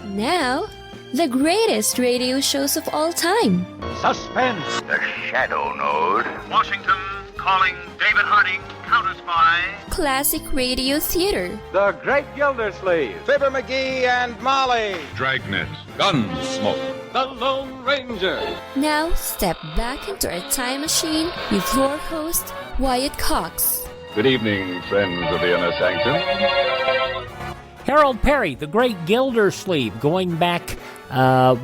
Now, the greatest radio shows of all time. Suspense. The Shadow Node. Washington calling David Harding, counter-spy. Classic radio theater. The Great-Gildersleeve. Fibber McGee and Molly. Dragnet. Gunsmoke. The Lone Ranger. Now, step back into a time machine with your host, Wyatt Cox. Good evening, friends of the inner sanctum. Harold Peary, the Great-Gildersleeve, going back,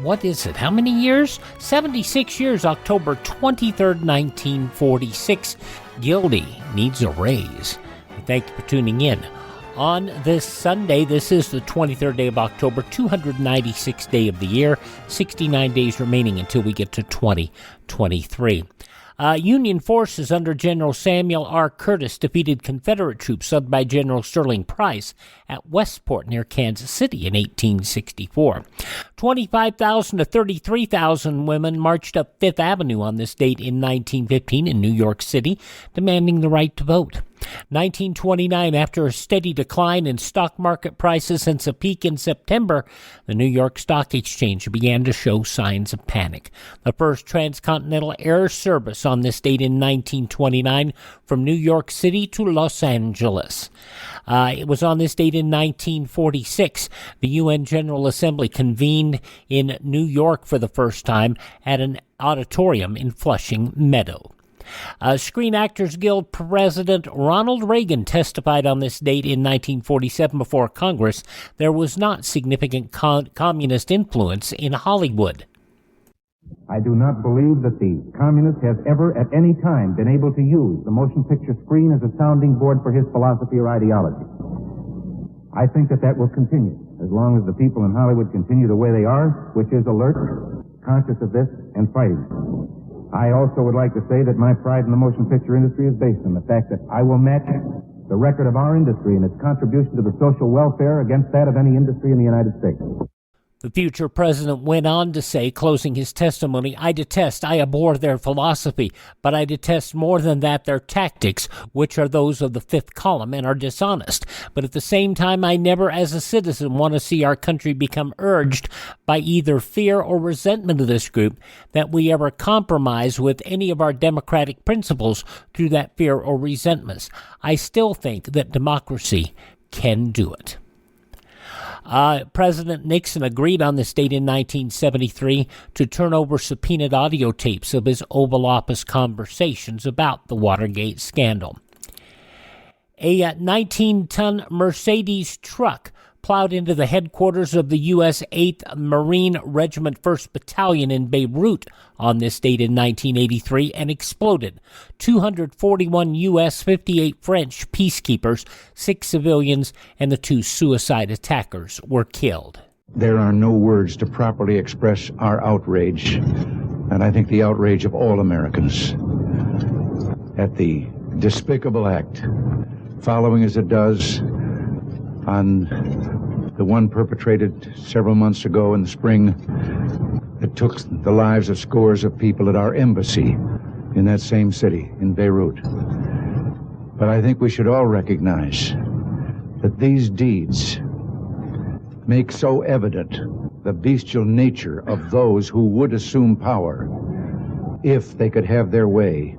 what is it, how many years? 76 years, October 23rd, 1946. Gildy needs a raise. Thank you for tuning in. On this Sunday, this is the 23rd day of October, 296th day of the year, 69 days remaining until we get to 2023. Union forces under General Samuel R. Curtis defeated Confederate troops led by General Sterling Price at Westport near Kansas City in 1864. 25,000 to 33,000 women marched up Fifth Avenue on this date in 1915 in New York City, demanding the right to vote. 1929, after a steady decline in stock market prices since a peak in September, the New York Stock Exchange began to show signs of panic. The first transcontinental air service on this date in 1929 from New York City to Los Angeles. It was on this date in 1946. The UN General Assembly convened in New York for the first time at an auditorium in Flushing Meadow. Screen Actors Guild President Ronald Reagan testified on this date in 1947 before Congress there was not significant communist influence in Hollywood. I do not believe that the communist has ever at any time been able to use the motion picture screen as a sounding board for his philosophy or ideology. I think that will continue as long as the people in Hollywood continue the way they are, which is alert, conscious of this, and fighting. I also would like to say that my pride in the motion picture industry is based on the fact that I will match the record of our industry and its contribution to the social welfare against that of any industry in the United States. The future president went on to say, closing his testimony, I abhor their philosophy, but I detest more than that their tactics, which are those of the fifth column and are dishonest. But at the same time, I never as a citizen want to see our country become urged by either fear or resentment of this group that we ever compromise with any of our democratic principles through that fear or resentment. I still think that democracy can do it. President Nixon agreed on this date in 1973 to turn over subpoenaed audio tapes of his Oval Office conversations about the Watergate scandal. A 19-ton Mercedes truck plowed into the headquarters of the U.S. 8th Marine Regiment 1st Battalion in Beirut on this date in 1983 and exploded. 241 U.S., 58 French peacekeepers, 6 civilians, and the 2 suicide attackers were killed. There are no words to properly express our outrage, and I think the outrage of all Americans, at the despicable act, following as it does on the one perpetrated several months ago in the spring that took the lives of scores of people at our embassy in that same city, in Beirut. But I think we should all recognize that these deeds make so evident the bestial nature of those who would assume power if they could have their way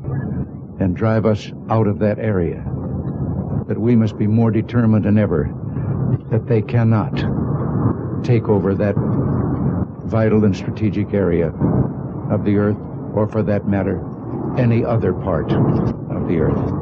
and drive us out of that area, that we must be more determined than ever that they cannot take over that vital and strategic area of the earth, or for that matter, any other part of the earth.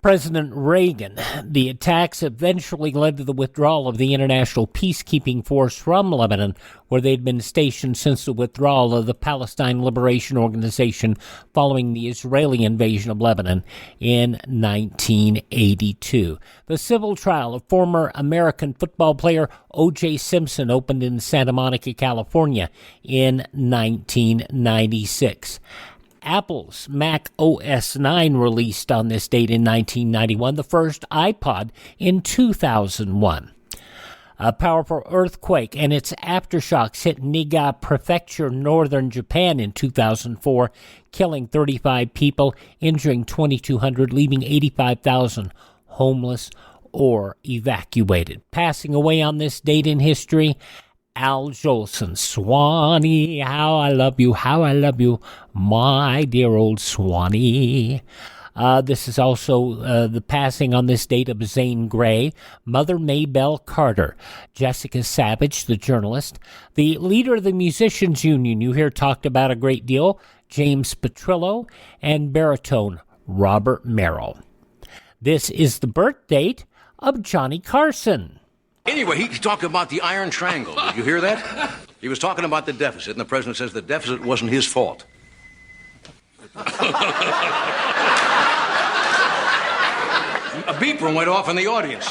President Reagan. The attacks eventually led to the withdrawal of the international peacekeeping force from Lebanon, where they'd been stationed since the withdrawal of the Palestine Liberation Organization following the Israeli invasion of Lebanon in 1982. The civil trial of former American football player O.J. Simpson opened in Santa Monica, California in 1996. Apple's Mac OS 9 released on this date in 1991, the first iPod in 2001. A powerful earthquake and its aftershocks hit Niga Prefecture, northern Japan in 2004, killing 35 people, injuring 2,200, leaving 85,000 homeless or evacuated. Passing away on this date in history, Al Jolson. Swanee, how I love you, my dear old Swanee. This is also the passing on this date of Zane Grey, Mother Maybelle Carter, Jessica Savage, the journalist, the leader of the Musicians Union, you hear talked about a great deal, James Petrillo, and baritone Robert Merrill. This is the birth date of Johnny Carson. Anyway, he's talking about the Iron Triangle. Did you hear that? He was talking about the deficit, and the president says the deficit wasn't his fault. A beeper went off in the audience.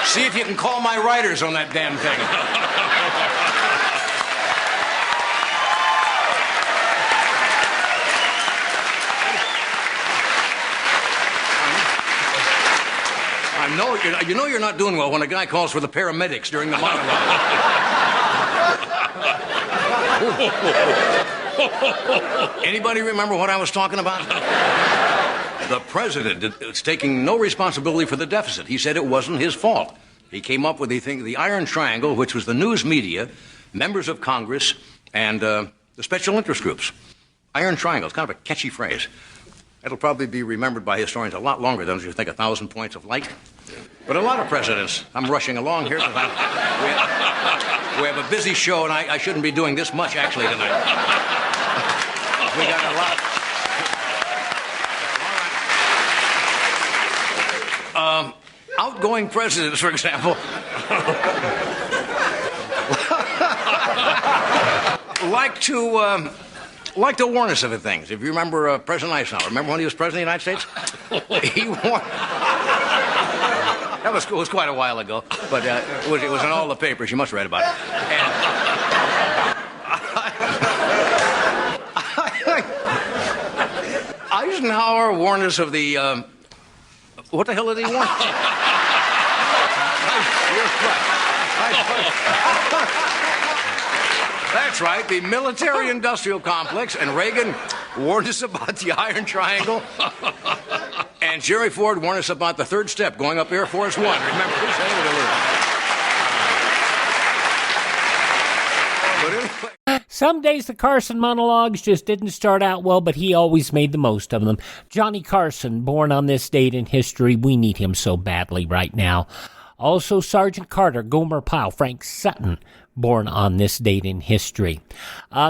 See if you can call my writers on that damn thing. You know you're not doing well when a guy calls for the paramedics during the monologue. Anybody remember what I was talking about? The president is taking no responsibility for the deficit. He said it wasn't his fault. He came up with the Iron Triangle, which was the news media, members of Congress, and the special interest groups. Iron Triangle, it's kind of a catchy phrase. It'll probably be remembered by historians a lot longer than you think 1,000 points of light. But a lot of presidents, I'm rushing along here because we have a busy show, and I shouldn't be doing this much, actually, tonight. We got a lot. Outgoing presidents, for example, like to warn us of things. If you remember President Eisenhower, remember when he was president of the United States? He warned. That was quite a while ago, but it was in all the papers. You must have read about it. And Eisenhower warned us of the. What the hell did he warn? That's right, the military-industrial complex, and Reagan warned us about the Iron Triangle, and Jerry Ford warned us about the third step going up Air Force One. Remember this? Some days the Carson monologues just didn't start out well, but he always made the most of them. Johnny Carson, born on this date in history. We need him so badly right now. Also, Sergeant Carter, Gomer Pyle, Frank Sutton, born on this date in history.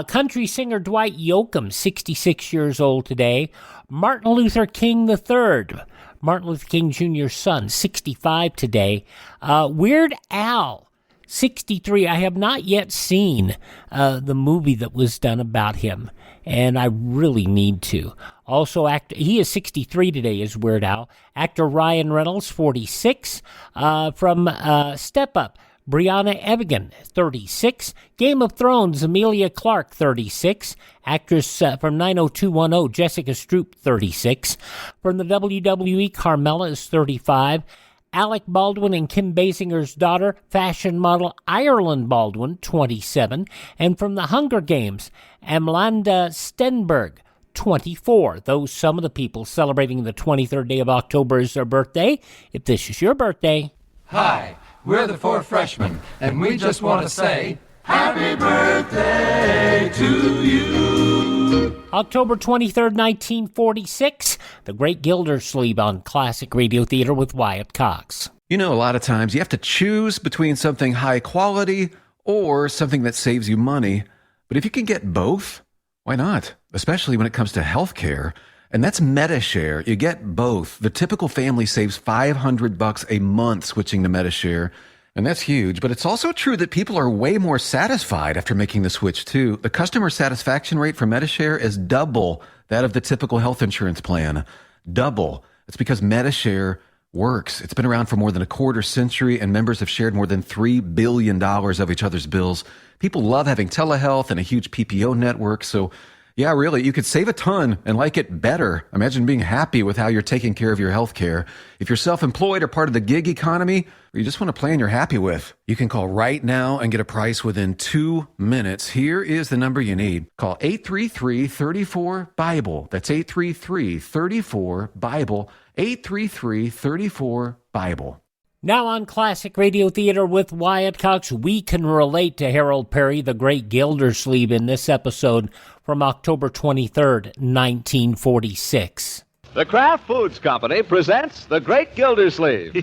Country singer Dwight Yoakam, 66 years old today. Martin Luther King III, Martin Luther King Jr.'s son, 65 today. Weird Al, 63. I have not yet seen the movie that was done about him, and I really need to. Also, he is 63 today, is Weird Al. Actor Ryan Reynolds, 46. From Step Up, Brianna Evigan, 36. Game of Thrones, Emilia Clarke, 36. Actress from 90210, Jessica Stroup, 36. From the WWE, Carmella is 35. Alec Baldwin and Kim Basinger's daughter, fashion model Ireland Baldwin, 27. And from the Hunger Games, Amanda Stenberg, 24. Those some of the people celebrating the 23rd day of October is their birthday. If this is your birthday. Hi, we're the Four Freshmen, and we just want to say happy birthday to you. October 23rd, 1946, The Great Gildersleeve on Classic Radio Theater with Wyatt Cox. You know, a lot of times you have to choose between something high quality or something that saves you money. But if you can get both, why not? Especially when it comes to health care. And that's MediShare. You get both. The typical family saves $500 a month switching to MediShare. And that's huge. But it's also true that people are way more satisfied after making the switch, too. The customer satisfaction rate for MediShare is double that of the typical health insurance plan. Double. It's because MediShare works. It's been around for more than a quarter century, and members have shared more than $3 billion of each other's bills. People love having telehealth and a huge PPO network, so yeah, really, you could save a ton and like it better. Imagine being happy with how you're taking care of your health care. If you're self-employed or part of the gig economy, or you just want a plan you're happy with, you can call right now and get a price within 2 minutes. Here is the number you need. Call 833-34-BIBLE. That's 833-34-BIBLE. 833-34-BIBLE. Now on Classic Radio Theater with Wyatt Cox, we can relate to Harold Peary, the Great Gildersleeve, in this episode from October 23rd, 1946. The Kraft Foods Company presents The Great Gildersleeve.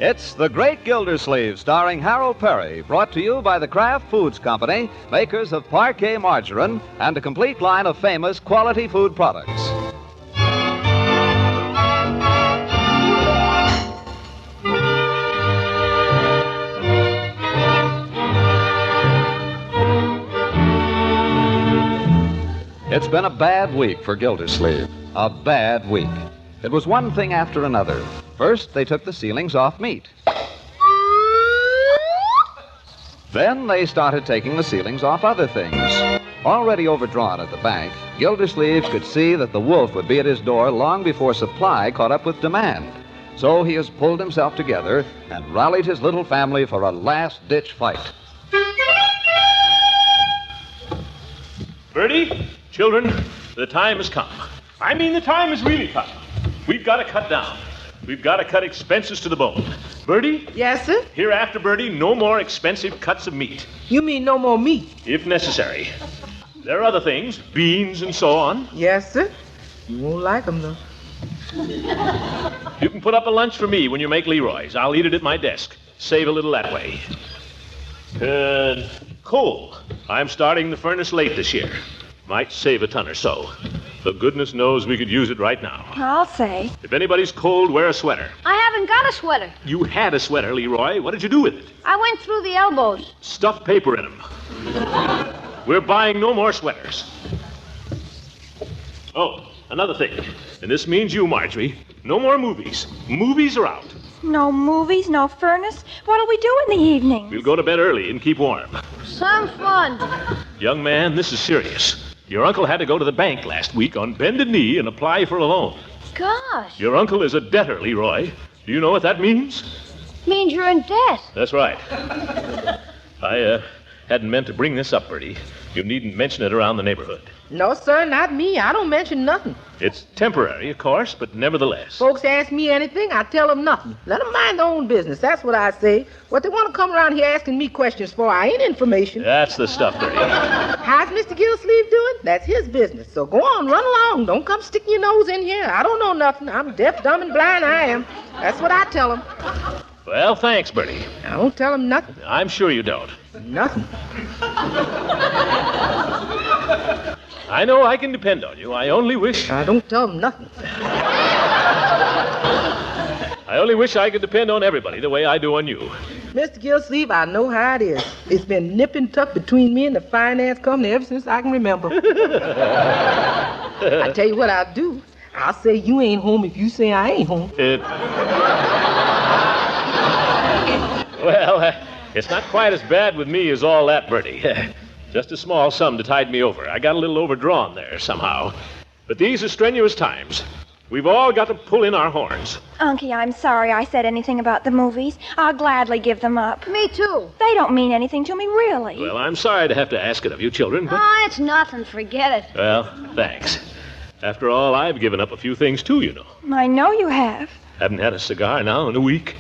It's The Great Gildersleeve, starring Harold Peary, brought to you by the Kraft Foods Company, makers of Parquet margarine and a complete line of famous quality food products. It's been a bad week for Gildersleeve. A bad week. It was one thing after another. First, they took the ceilings off meat. Then they started taking the ceilings off other things. Already overdrawn at the bank, Gildersleeve could see that the wolf would be at his door long before supply caught up with demand. So he has pulled himself together and rallied his little family for a last-ditch fight. Bertie, children, the time has come. I mean, the time has really come. We've got to cut down. We've got to cut expenses to the bone. Bertie? Yes, sir? Hereafter, Bertie, no more expensive cuts of meat. You mean no more meat? If necessary. There are other things, beans and so on. Yes, sir. You won't like them, though. You can put up a lunch for me when you make Leroy's. I'll eat it at my desk. Save a little that way. Coal. I'm starting the furnace late this year. Might save a ton or so. But goodness knows we could use it right now. I'll say. If anybody's cold, wear a sweater. I haven't got a sweater. You had a sweater, Leroy. What did you do with it? I went through the elbows. Stuffed paper in them. We're buying no more sweaters. Oh, another thing. And this means you, Marjorie. No more movies. Movies are out. No movies, no furnace. What'll we do in the evening? We'll go to bed early and keep warm. Some fun. Young man, this is serious. Your uncle had to go to the bank last week on bended knee and apply for a loan. Gosh. Your uncle is a debtor, Leroy. Do you know what that means? Means you're in debt. That's right. I hadn't meant to bring this up, Bertie. You needn't mention it around the neighborhood. No, sir, not me. I don't mention nothing. It's temporary, of course, but nevertheless. Folks ask me anything, I tell them nothing. Let them mind their own business. That's what I say. What they want to come around here asking me questions for, I ain't information. That's the stuff, Bertie. How's Mr. Gildersleeve doing? That's his business. So go on, run along. Don't come sticking your nose in here. I don't know nothing. I'm deaf, dumb, and blind, I am. That's what I tell them. Well, thanks, Bertie. I don't tell them nothing. I'm sure you don't. Nothing. I know I can depend on you. I only wish... I don't tell them nothing. I only wish I could depend on everybody the way I do on you. Mr. Gildersleeve, I know how it is. It's been nip and tuck between me and the finance company ever since I can remember. I tell you what I'll do. I'll say you ain't home if you say I ain't home. Well, it's not quite as bad with me as all that, Bertie. Just a small sum to tide me over. I got a little overdrawn there somehow. But these are strenuous times. We've all got to pull in our horns. Unky, I'm sorry I said anything about the movies. I'll gladly give them up. Me too. They don't mean anything to me, really. Well, I'm sorry to have to ask it of you children, but... Oh, it's nothing. Forget it. Well, thanks. After all, I've given up a few things too, you know. I know you have. Haven't had a cigar now in a week.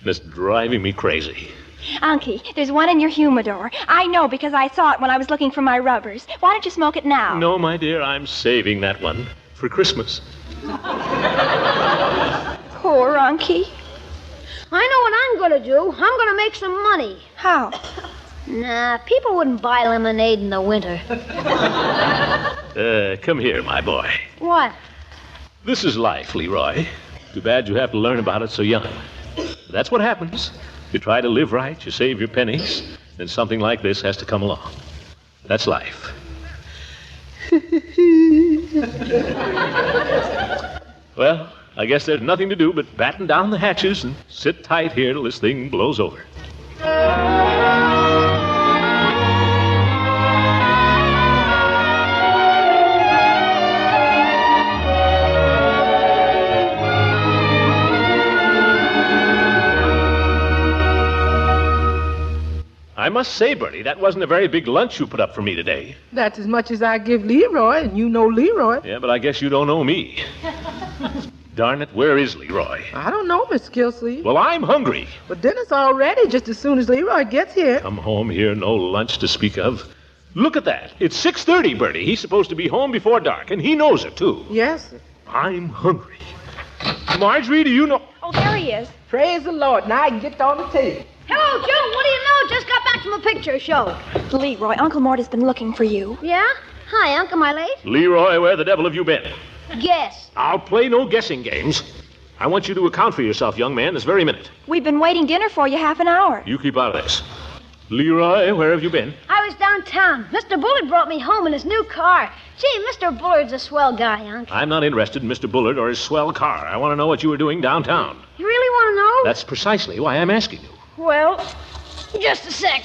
And it's driving me crazy. Unky, there's one in your humidor. I know because I saw it when I was looking for my rubbers. Why don't you smoke it now? No, my dear, I'm saving that one for Christmas. Poor Unky. I know what I'm going to do. I'm going to make some money. How? Nah, people wouldn't buy lemonade in the winter. Come here, my boy. What? This is life, Leroy. Too bad you have to learn about it so young. That's what happens. You try to live right, you save your pennies, then something like this has to come along. That's life. Well, I guess there's nothing to do but batten down the hatches and sit tight here till this thing blows over. must say, Bertie, that wasn't a very big lunch you put up for me today. That's as much as I give Leroy, and you know Leroy. Yeah, but I guess you don't know me. Darn it, where is Leroy? I don't know, Mr. Gildersleeve. Well, I'm hungry. But dinner's all ready just as soon as Leroy gets here. Come home here, no lunch to speak of. Look at that. It's 6:30, Bertie. He's supposed to be home before dark, and he knows it, too. Yes, sir. I'm hungry. Marjorie, do you know... Oh, there he is. Praise the Lord. Now I can get on the table. Hello, Joe. What do you know? Just got back from a picture show. Leroy, Uncle Mort has been looking for you. Yeah? Hi, Uncle. Am I late? Leroy, where the devil have you been? Guess. I'll play no guessing games. I want you to account for yourself, young man, this very minute. We've been waiting dinner for you half an hour. You keep out of this. Leroy, where have you been? I was downtown. Mr. Bullard brought me home in his new car. Gee, Mr. Bullard's a swell guy, Uncle. I'm not interested in Mr. Bullard or his swell car. I want to know what you were doing downtown. You really want to know? That's precisely why I'm asking you. Well, just a sec.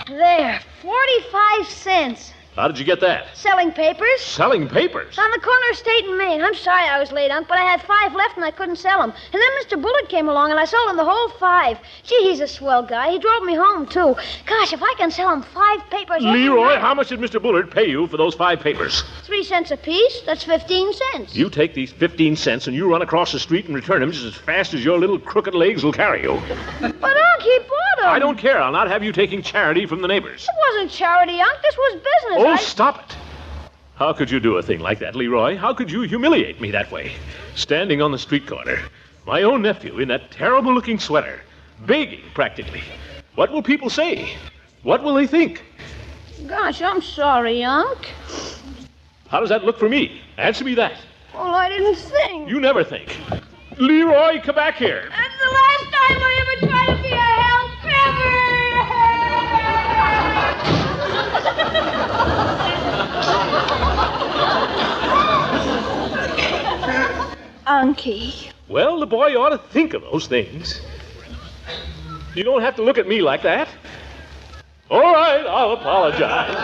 There, 45 cents. How did you get that? Selling papers. Selling papers? On the corner of State and Main. I'm sorry I was late, Unc, but I had 5 left and I couldn't sell them. And then Mr. Bullard came along and I sold him the whole 5. Gee, he's a swell guy. He drove me home, too. Gosh, if I can sell him 5 papers... Leroy, how much did Mr. Bullard pay you for those 5 papers? 3 cents apiece. That's 15 cents. You take these 15 cents and you run across the street and return them just as fast as your little crooked legs will carry you. But, Unc, he bought them. I don't care. I'll not have you taking charity from the neighbors. It wasn't charity, Unc. This was business. Oh, stop it. How could you do a thing like that, Leroy? How could you humiliate me that way? Standing on the street corner, my own nephew in that terrible-looking sweater, begging practically. What will people say? What will they think? Gosh, I'm sorry, Unc. How does that look for me? Answer me that. Well, I didn't think. You never think. Leroy, come back here. That's the last time I ever tried to be a help Unky. Well, the boy ought to think of those things. You don't have to look at me like that. All right, I'll apologize.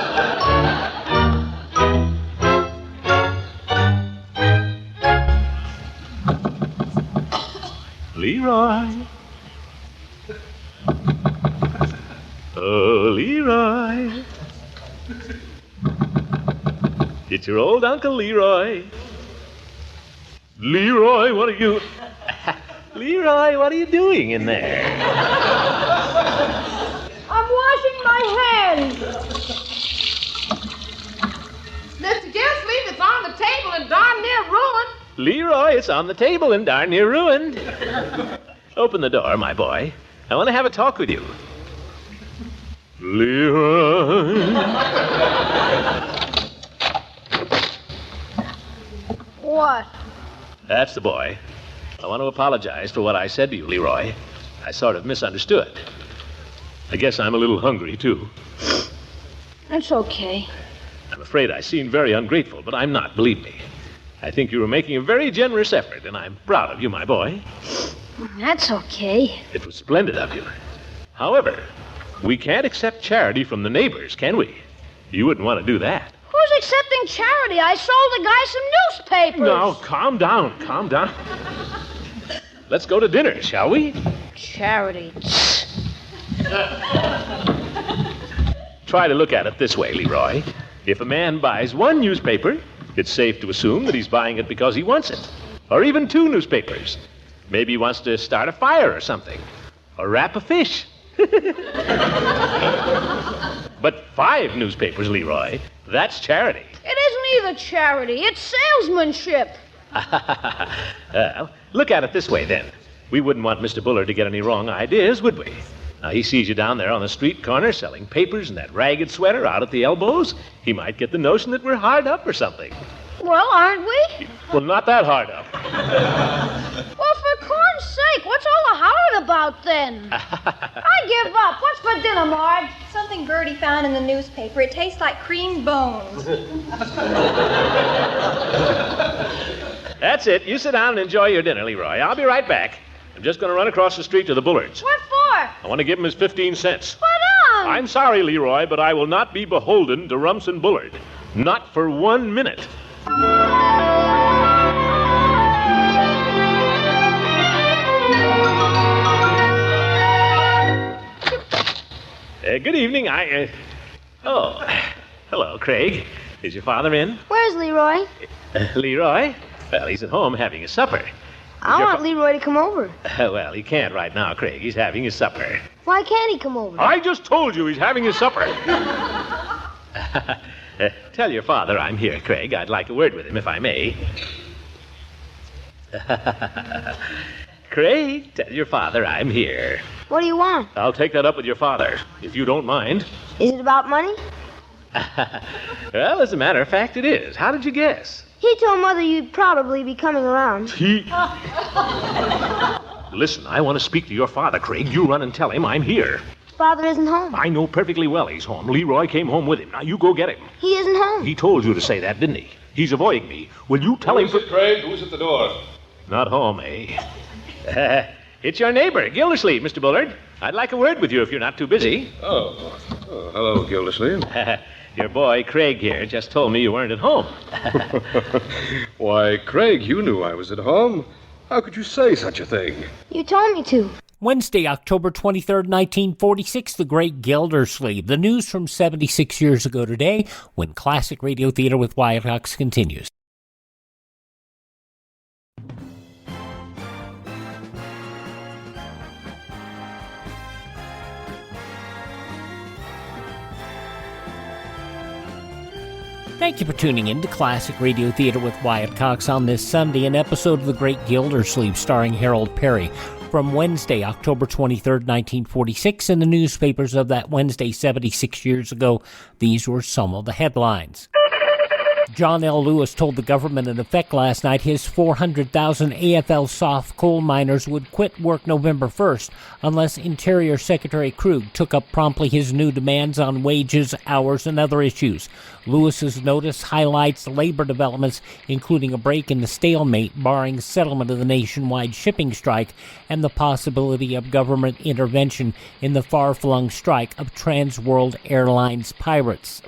Leroy. Oh, Leroy. It's your old Uncle Leroy. Leroy, what are you... Leroy, what are you doing in there? I'm washing my hands. Mr. Gildersleeve, it's on the table and darn near ruined. Leroy, it's on the table and darn near ruined. Open the door, my boy. I want to have a talk with you. Leroy. What? That's the boy. I want to apologize for what I said to you, Leroy. I sort of misunderstood. I guess I'm a little hungry, too. That's okay. I'm afraid I seemed very ungrateful, but I'm not, believe me. I think you were making a very generous effort, and I'm proud of you, my boy. That's okay. It was splendid of you. However, we can't accept charity from the neighbors, can we? You wouldn't want to do that. Who's accepting charity? I sold the guy some newspapers. Now, calm down, calm down. Let's go to dinner, shall we? Charity. Try to look at it this way, Leroy. If a man buys 1 newspaper, it's safe to assume that he's buying it because he wants it. Or even 2 newspapers. Maybe he wants to start a fire or something. Or wrap a fish. But 5 newspapers, Leroy, that's charity. It isn't either charity. It's salesmanship. Well, look at it this way, then. We wouldn't want Mr. Bullard to get any wrong ideas, would we? Now, he sees you down there on the street corner selling papers and that ragged sweater out at the elbows. He might get the notion that we're hard up or something. Well, aren't we? Well, not that hard up. Well, for corn's sake, what's all the hollering about, then? I give up. What's for dinner, Marge? Something Bertie found in the newspaper. It tastes like creamed bones. That's it. You sit down and enjoy your dinner, Leroy. I'll be right back. I'm just going to run across the street to the Bullards. What for? I want to give him his 15 cents. But, I'm sorry, Leroy, but I will not be beholden to Rumson Bullard. Not for 1 minute. Good evening. Oh, hello, Craig. Is your father in? Where's Leroy? Leroy? Well, he's at home having his supper. I want Leroy to come over. Well, he can't right now, Craig. He's having his supper. Why can't he come over? I just told you he's having his supper. Tell your father I'm here, Craig. I'd like a word with him, if I may. Craig, tell your father I'm here. What do you want? I'll take that up with your father, if you don't mind. Is it about money? Well, as a matter of fact, it is. How did you guess? He told Mother you'd probably be coming around. Listen, I want to speak to your father, Craig. You run and tell him I'm here. Father isn't home. I know perfectly well he's home. Leroy came home with him. Now, you go get him. He isn't home. He told you to say that, didn't he? He's avoiding me. Will you tell him... Who's it, Craig? Who's at the door? Not home, eh? It's your neighbor, Gildersleeve, Mr. Bullard. I'd like a word with you if you're not too busy. Oh, hello, Gildersleeve. Your boy, Craig, here, just told me you weren't at home. Why, Craig, you knew I was at home. How could you say such a thing? You told me to. Wednesday, October 23rd, 1946, The Great Gildersleeve. The news from 76 years ago today, when Classic Radio Theater with Wyatt Cox continues. Thank you for tuning in to Classic Radio Theater with Wyatt Cox on this Sunday, an episode of The Great Gildersleeve starring Harold Peary. From Wednesday, October 23rd, 1946, in the newspapers of that Wednesday 76 years ago, these were some of the headlines. John L. Lewis told the government in effect last night his 400,000 AFL soft coal miners would quit work November 1st unless Interior Secretary Krug took up promptly his new demands on wages, hours, and other issues. Lewis's notice highlights labor developments, including a break in the stalemate barring settlement of the nationwide shipping strike and the possibility of government intervention in the far-flung strike of Trans World Airlines pilots.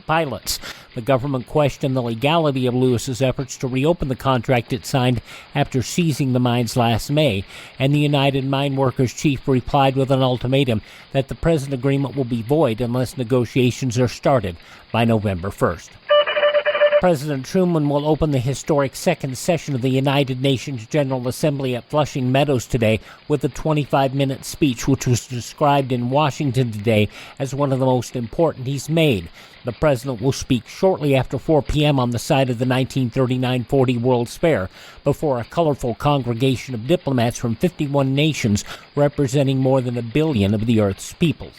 The government questioned the legality of Lewis's efforts to reopen the contract it signed after seizing the mines last May, and the United Mine Workers chief replied with an ultimatum that the present agreement will be void unless negotiations are started by November 1st. President Truman will open the historic second session of the United Nations General Assembly at Flushing Meadows today with a 25-minute speech which was described in Washington today as one of the most important he's made. The president will speak shortly after 4 p.m. on the site of the 1939-40 World's Fair before a colorful congregation of diplomats from 51 nations representing more than 1 billion of the Earth's peoples.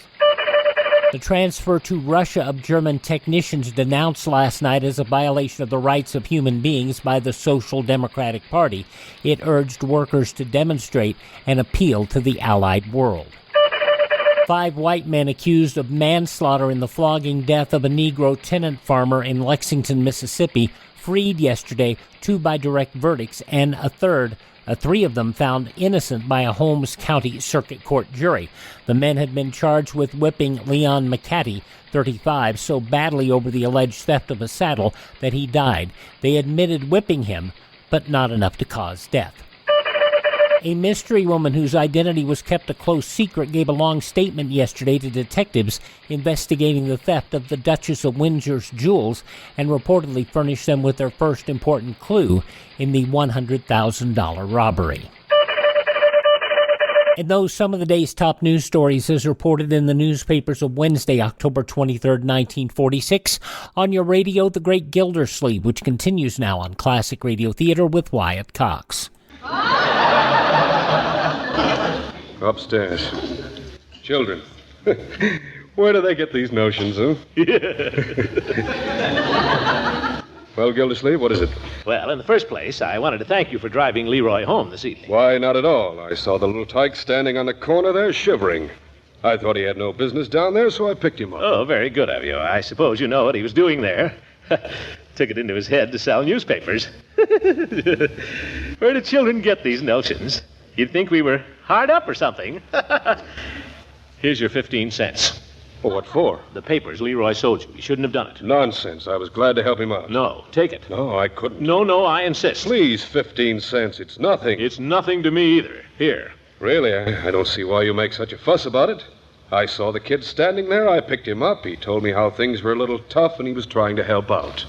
The transfer to Russia of German technicians denounced last night as a violation of the rights of human beings by the Social Democratic Party. It urged workers to demonstrate and appeal to the Allied world. 5 white men accused of manslaughter in the flogging death of a Negro tenant farmer in Lexington, Mississippi, freed yesterday, 2 by direct verdicts, and three of them found innocent by a Holmes County Circuit Court jury. The men had been charged with whipping Leon McCatty, 35, so badly over the alleged theft of a saddle that he died. They admitted whipping him, but not enough to cause death. A mystery woman whose identity was kept a close secret gave a long statement yesterday to detectives investigating the theft of the Duchess of Windsor's jewels and reportedly furnished them with their first important clue in the $100,000 robbery. And those some of the day's top news stories as reported in the newspapers of Wednesday, October 23rd, 1946, on your radio, The Great Gildersleeve, which continues now on Classic Radio Theater with Wyatt Cox. Upstairs. Children. Where do they get these notions, huh? Well, Gildersleeve, what is it? Well, in the first place, I wanted to thank you for driving Leroy home this evening. Why, not at all. I saw the little tyke standing on the corner there shivering. I thought he had no business down there, so I picked him up. Oh, very good of you. I suppose you know what he was doing there. Took it into his head to sell newspapers. Where do children get these notions? You'd think we were hard up or something. Here's your 15 cents. Well, what for? The papers Leroy sold you. You shouldn't have done it. Nonsense. I was glad to help him out. No, take it. No, I couldn't. No, I insist. Please, 15 cents. It's nothing. It's nothing to me either. Here. Really? I don't see why you make such a fuss about it. I saw the kid standing there. I picked him up. He told me how things were a little tough and he was trying to help out.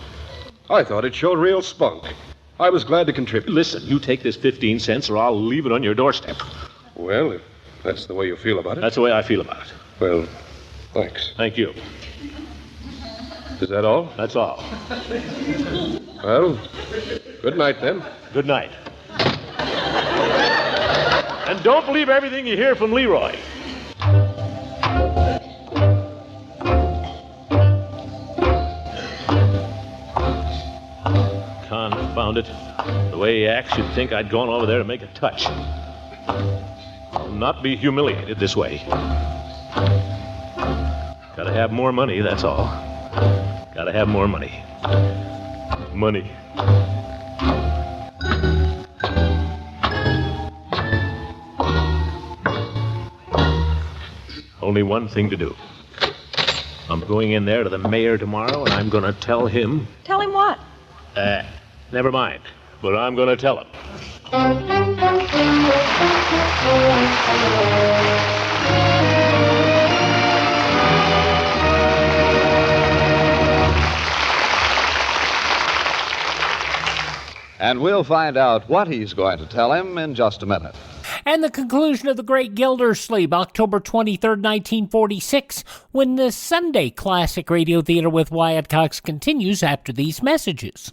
I thought it showed real spunk. I was glad to contribute. Listen, you take this 15 cents or I'll leave it on your doorstep. Well, if that's the way you feel about it. That's the way I feel about it. Well, thanks. Thank you. Is that all? That's all. Well, good night then. Good night. And don't believe everything you hear from Leroy. Confound it. The way he acts, you'd think I'd gone over there to make a touch. I'll not be humiliated this way. Gotta have more money, that's all. Gotta have more money. Money. Only one thing to do. I'm going in there to the mayor tomorrow, and I'm going to tell him... Tell him what? Never mind. But I'm going to tell him. And we'll find out what he's going to tell him in just a minute. And the conclusion of The Great Gildersleeve, October 23rd, 1946, when the Sunday Classic Radio Theater with Wyatt Cox continues after these messages.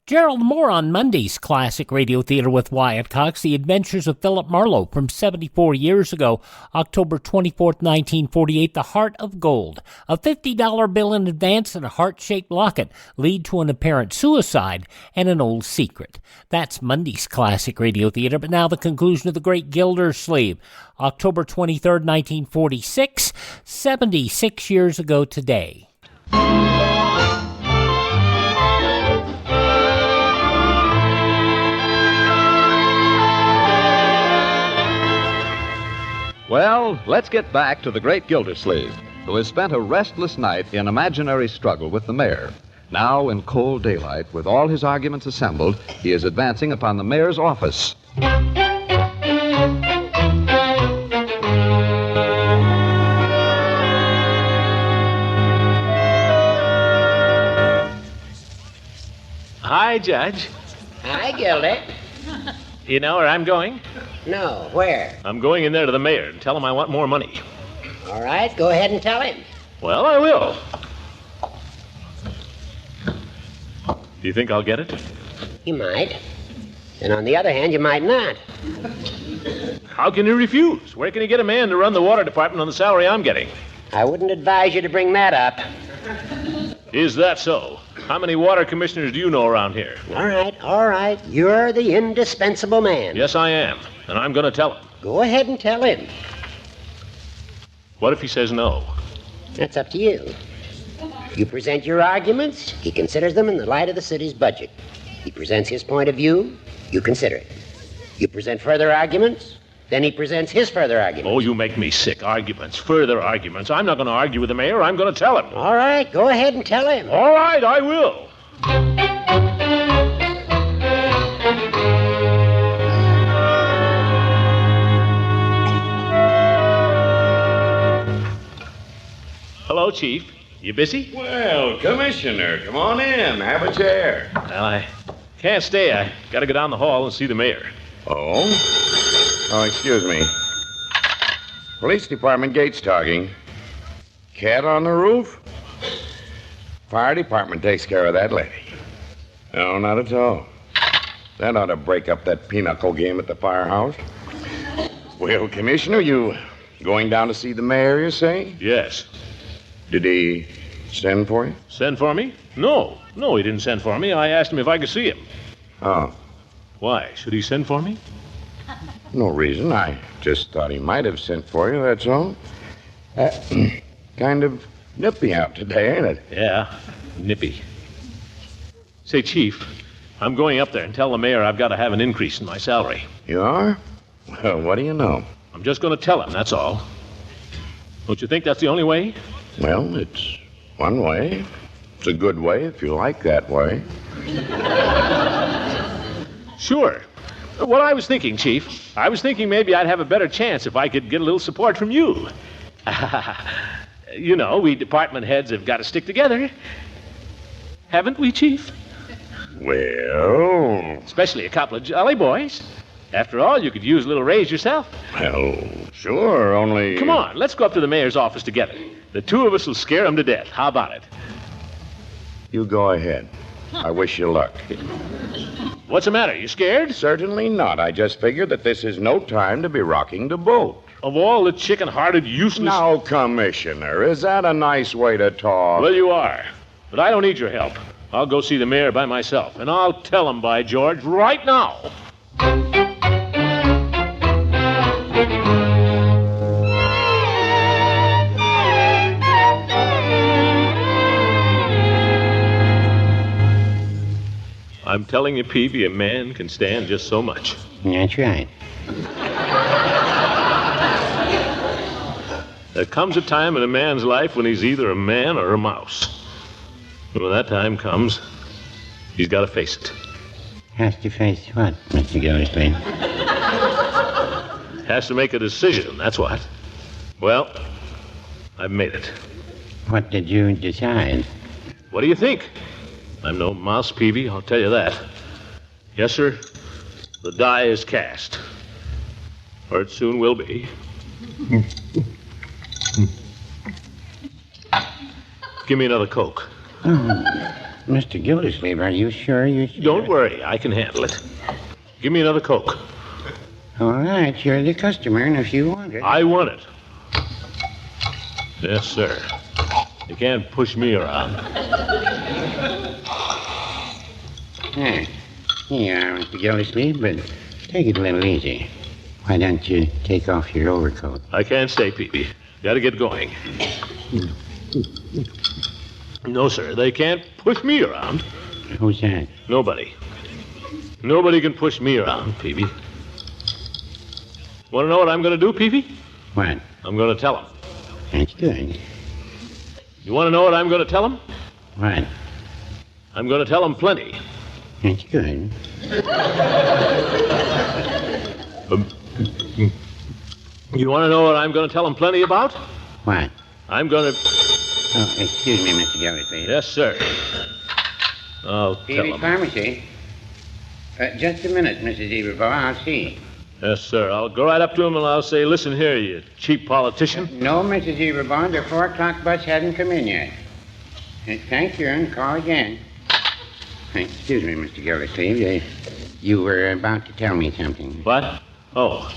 Gerald Moore on Monday's Classic Radio Theater with Wyatt Cox, The Adventures of Philip Marlowe from 74 years ago, October 24th, 1948, The Heart of Gold. A $50 bill in advance and a heart-shaped locket lead to an apparent suicide and an old secret. That's Monday's Classic Radio Theater, but now the conclusion of The Great Gildersleeve, October 23rd, 1946, 76 years ago today. Well, let's get back to the great Gildersleeve, who has spent a restless night in imaginary struggle with the mayor. Now, in cold daylight, with all his arguments assembled, he is advancing upon the mayor's office. Hi, Judge. Hi, Gildy. You know where I'm going? No, where? I'm going in there to the mayor and tell him I want more money. All right, go ahead and tell him. Well, I will. Do you think I'll get it? You might. And on the other hand, you might not. How can you refuse? Where can you get a man to run the water department on the salary I'm getting? I wouldn't advise you to bring that up. Is that so? How many water commissioners do you know around here? All right. You're the indispensable man. Yes, I am. And I'm going to tell him. Go ahead and tell him. What if he says no? That's up to you. You present your arguments, he considers them in the light of the city's budget. He presents his point of view, you consider it. You present further arguments, then he presents his further arguments. Oh, you make me sick. Arguments, further arguments. I'm not going to argue with the mayor. I'm going to tell him. All right, go ahead and tell him. All right, I will. Hello, Chief. You busy? Well, Commissioner, come on in. Have a chair. Well, I can't stay. I got to go down the hall and see the mayor. Oh, excuse me. Police department gate's talking. Cat on the roof? Fire department takes care of that lady. No, not at all. That ought to break up that pinochle game at the firehouse. Well, Commissioner, you going down to see the mayor, you say? Yes. Did he send for you? Send for me? No, he didn't send for me. I asked him if I could see him. Oh. Why? Should he send for me? No reason. I just thought he might have sent for you, that's all. Kind of nippy out today, ain't it? Yeah, nippy. Say, Chief, I'm going up there and tell the mayor I've got to have an increase in my salary. You are? Well, what do you know? I'm just going to tell him, that's all. Don't you think that's the only way? Well, it's one way. It's a good way if you like that way. Sure. What I was thinking, Chief, I was thinking maybe I'd have a better chance if I could get a little support from you. You know, we department heads have got to stick together. Haven't we, Chief? Well... Especially a couple of jolly boys. After all, you could use a little raise yourself. Well, sure, only... Come on, let's go up to the mayor's office together. The two of us will scare him to death. How about it? You go ahead. I wish you luck. What's the matter? You scared? Certainly not. I just figured that this is no time to be rocking the boat. Of all the chicken-hearted, useless... Now, Commissioner, is that a nice way to talk? Well, you are. But I don't need your help. I'll go see the mayor by myself, and I'll tell him, by George, right now. I'm telling you, Peavy, a man can stand just so much. That's right. There comes a time in a man's life when he's either a man or a mouse. And when that time comes, he's got to face it. Has to face what, Mr. Gildersleeve? Has to make a decision, that's what. Well, I've made it. What did you decide? What do you think? I'm no mouse, Peavy, I'll tell you that. Yes, sir, the die is cast. Or it soon will be. Give me another Coke. Oh, Mr. Gildersleeve, are you sure you're sure? Don't worry, I can handle it. Give me another Coke. All right, you're the customer, and if you want it... I want it. Yes, sir. You can't push me around. Here you are, Mr. Gildersleeve, but take it a little easy. Why don't you take off your overcoat? I can't stay, Peavy. Gotta get going. No, sir, they can't push me around. Who's that? Nobody. Nobody can push me around, Peavy. Want to know what I'm going to do, Peavy? What? I'm going to tell him. That's good. You want to know what I'm going to tell him? What? I'm going to tell him plenty. That's good. You want to know what I'm going to tell him plenty about? What? I'm going to... Oh, excuse me, Mr. Gildersleeve. Yes, sir. I'll tell Peavy him. Pharmacy. Just a minute, Mrs. Everbaugh. I'll see. Yes, sir. I'll go right up to him and I'll say, listen here, you cheap politician. No, Mrs. Everbaugh. The 4 o'clock bus hasn't come in yet. Thank you, and call again. Excuse me, Mr. Gildersleeve. You were about to tell me something. What? Oh.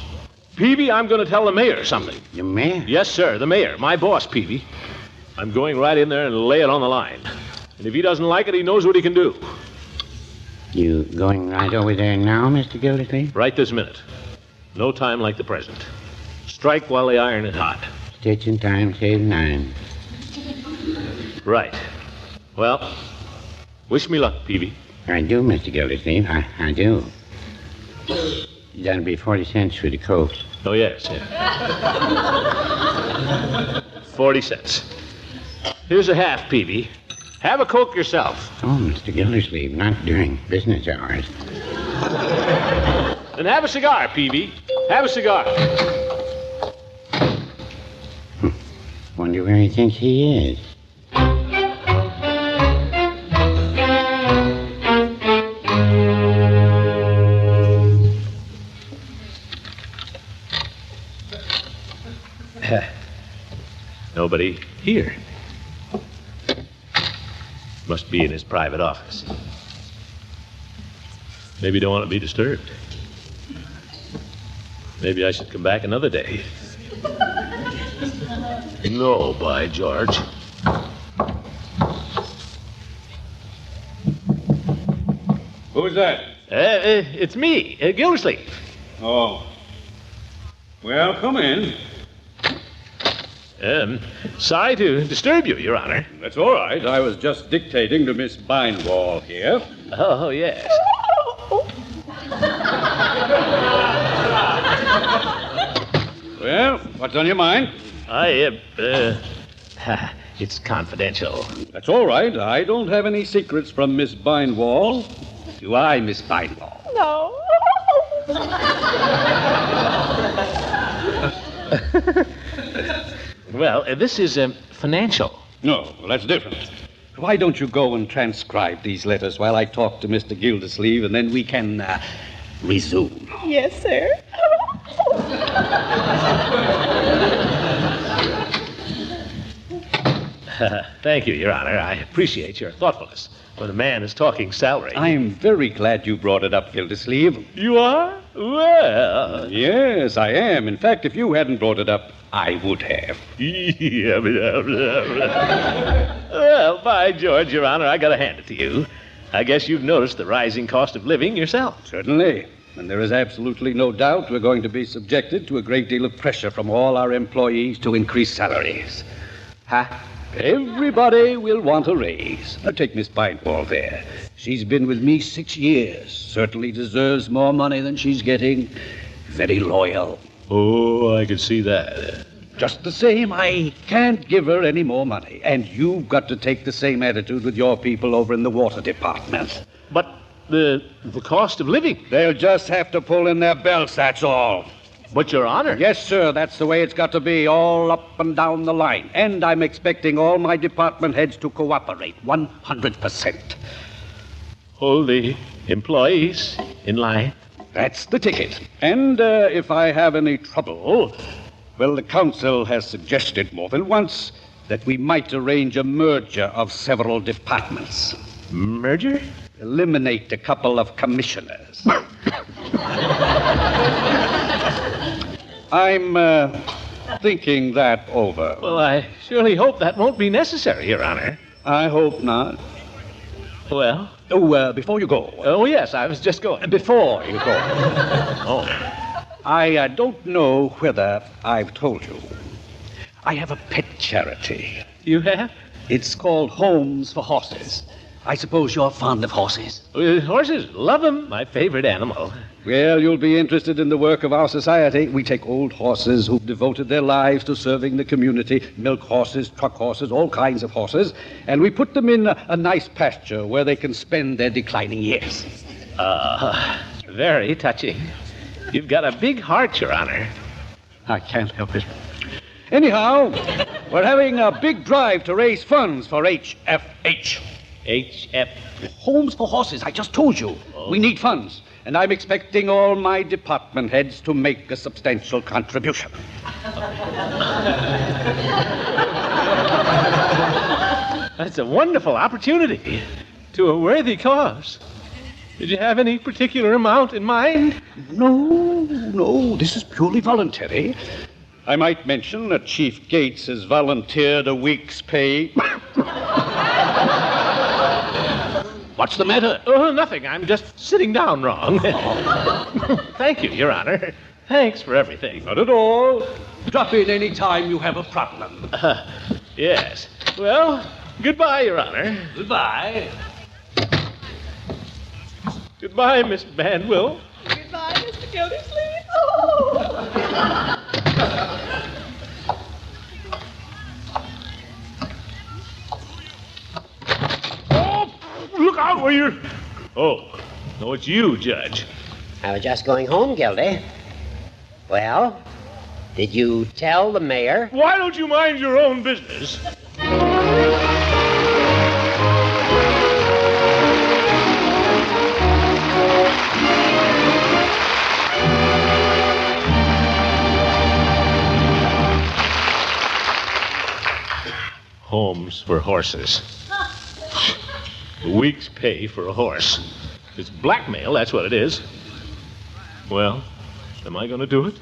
Peavy, I'm going to tell the mayor something. The mayor? Yes, sir, the mayor. My boss, Peavy. I'm going right in there and lay it on the line. And if he doesn't like it, he knows what he can do. You going right over there now, Mr. Gildersleeve? Right this minute. No time like the present. Strike while the iron is hot. Stitch in time, save 9. Right. Well, wish me luck, Peavy. I do, Mr. Gildersleeve. I do. That'll be 40 cents for the Coke. Oh, yes, yeah. 40 cents. Here's a half, Peavy. Have a Coke yourself. Oh, Mr. Gildersleeve, not during business hours. Then have a cigar, Peavy. Have a cigar. Wonder where he thinks he is. Nobody here. Must be in his private office. Maybe you don't want to be disturbed. Maybe I should come back another day. No, by George. Who's that? It's me, Gildersleeve. Oh. Well, come in. Sorry to disturb you, Your Honor. That's all right. I was just dictating to Miss Bindwall here. Oh, yes. Well, what's on your mind? It's confidential. That's all right. I don't have any secrets from Miss Bindwall. Do I, Miss Bindwall? No. Well, this is financial. No, well, that's different. Why don't you go and transcribe these letters while I talk to Mr. Gildersleeve, and then we can resume. Yes, sir. Thank you, Your Honor. I appreciate your thoughtfulness. When a man is talking salary... I'm very glad you brought it up, Gildersleeve. You are? Well... Yes, I am. In fact, if you hadn't brought it up, I would have. Well, by George, Your Honor, I gotta hand it to you. I guess you've noticed the rising cost of living yourself. Certainly. And there is absolutely no doubt we're going to be subjected to a great deal of pressure from all our employees to increase salaries. Everybody will want a raise. Now, take Miss Bindwall there. She's been with me 6 years. Certainly deserves more money than she's getting. Very loyal. Oh, I can see that. Just the same, I can't give her any more money. And you've got to take the same attitude with your people over in the water department. But the cost of living... They'll just have to pull in their belts, that's all. But, Your Honor... Yes, sir, that's the way it's got to be, all up and down the line. And I'm expecting all my department heads to cooperate, 100%. Hold the employees in line. That's the ticket. And if I have any trouble, well, the council has suggested more than once that we might arrange a merger of several departments. Merger? Eliminate a couple of commissioners. I'm thinking that over. Well, I surely hope that won't be necessary, Your Honor. I hope not. Well? Oh, before you go. Oh, yes, I was just going. Before you go. Oh. I don't know whether I've told you. I have a pet charity. You have? It's called Homes for Horses. I suppose you're fond of horses. Horses? Love them. My favorite animal. Well, you'll be interested in the work of our society. We take old horses who've devoted their lives to serving the community, milk horses, truck horses, all kinds of horses, and we put them in a nice pasture where they can spend their declining years. Very touching. You've got a big heart, Your Honor. I can't help it. Anyhow, we're having a big drive to raise funds for HFH. HF? Homes for Horses, I just told you. Oh. We need funds. And I'm expecting all my department heads to make a substantial contribution. That's a wonderful opportunity to a worthy cause. Did you have any particular amount in mind? No, this is purely voluntary. I might mention that Chief Gates has volunteered a week's pay. What's the matter? Oh, nothing. I'm just sitting down wrong. Thank you, Your Honor. Thanks for everything. Not at all. Drop in any time you have a problem. Yes. Well, goodbye, Your Honor. Goodbye. Goodbye, Miss Bandwell. Goodbye, Mr. Gildersleeve. Oh. Look out where you're... Oh, no, it's you, Judge. I was just going home, Gildy. Well, did you tell the mayor? Why don't you mind your own business? Homes for horses. A week's pay for a horse. It's blackmail, that's what it is. Well, am I going to do it?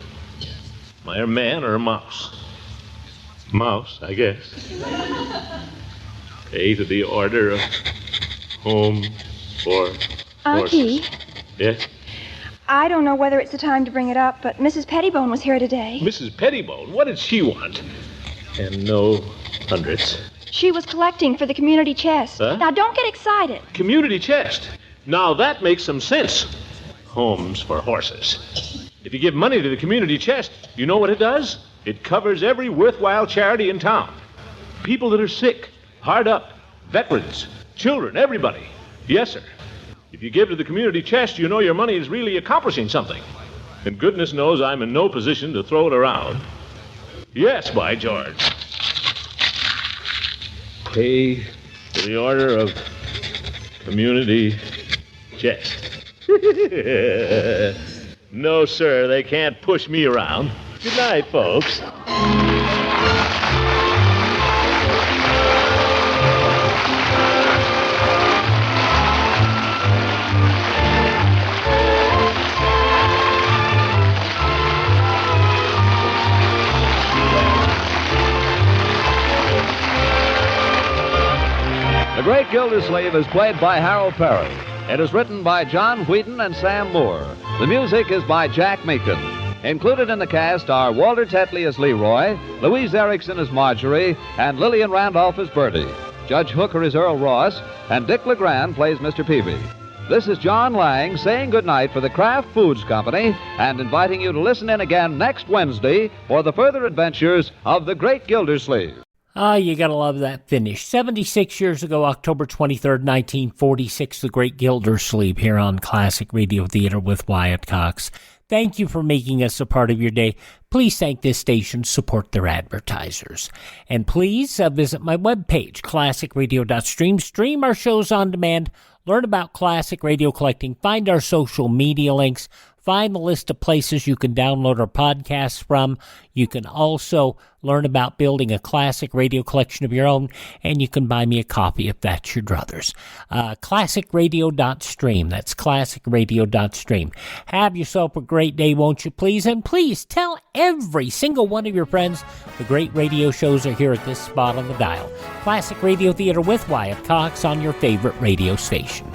Am I a man or a mouse? Mouse, I guess. Pay to the order of Home for Unky, Horses. Yes? I don't know whether it's the time to bring it up, but Mrs. Pettibone was here today. Mrs. Pettibone? What did she want? And no hundreds. She was collecting for the community chest. Huh? Now, don't get excited. Community chest. Now that makes some sense. Homes for horses. If you give money to the community chest, you know what it does? It covers every worthwhile charity in town. People that are sick, hard up, veterans, children, everybody. Yes, sir. If you give to the community chest, you know your money is really accomplishing something. And goodness knows I'm in no position to throw it around. Yes, by George. Pay for the order of community chest. No, sir, they can't push me around. Good night, folks. The Great Gildersleeve is played by Harold Peary. It is written by John Wheaton and Sam Moore. The music is by Jack Meakin. Included in the cast are Walter Tetley as Leroy, Louise Erickson as Marjorie, and Lillian Randolph as Bertie. Judge Hooker is Earl Ross, and Dick LeGrand plays Mr. Peavy. This is John Lang saying goodnight for the Kraft Foods Company and inviting you to listen in again next Wednesday for the further adventures of the Great Gildersleeve. You gotta love that finish. 76 years ago, October 23rd, 1946, The Great Gildersleeve here on Classic Radio Theater with Wyatt Cox. Thank you for making us a part of your day. Please thank this station, support their advertisers. And please visit my webpage, classicradio.stream. Stream our shows on demand, learn about classic radio collecting, find our social media links, find the list of places you can download our podcasts from. You can also learn about building a classic radio collection of your own, and you can buy me a copy if that's your druthers. Classicradio.stream. That's classicradio.stream. Have yourself a great day, won't you please? And please tell every single one of your friends the great radio shows are here at this spot on the dial. Classic Radio Theater with Wyatt Cox on your favorite radio station.